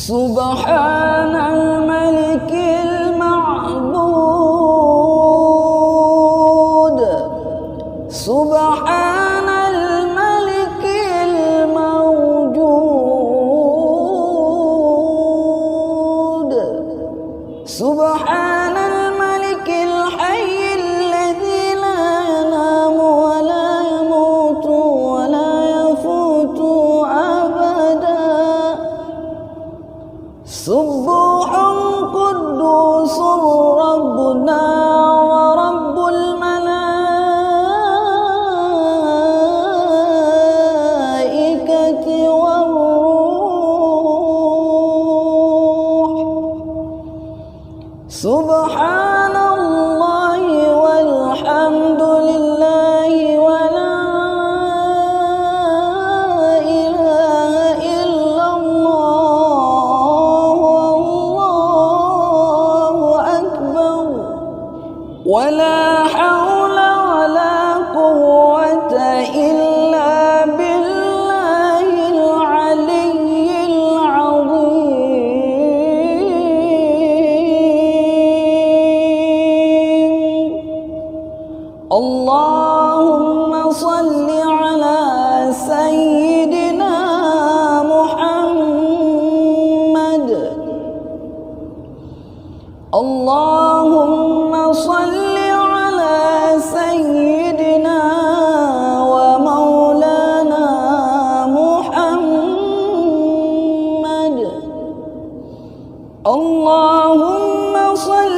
سبحان الملك المعبود سبحان الملك الموجود سبحان الملك الحي الذي لا ينام ولا يموت ولا يفوت أبدا سبوح قدوس ربنا ورب الملائكة والروح سبحان الله والحمد لله ولا إله إلا الله والله أكبر ولا حول ولا قوة إلا بالله العلي العظيم اللهم صل على سيدنا محمد اللهم صل على سيدنا ومولانا محمد اللهم صل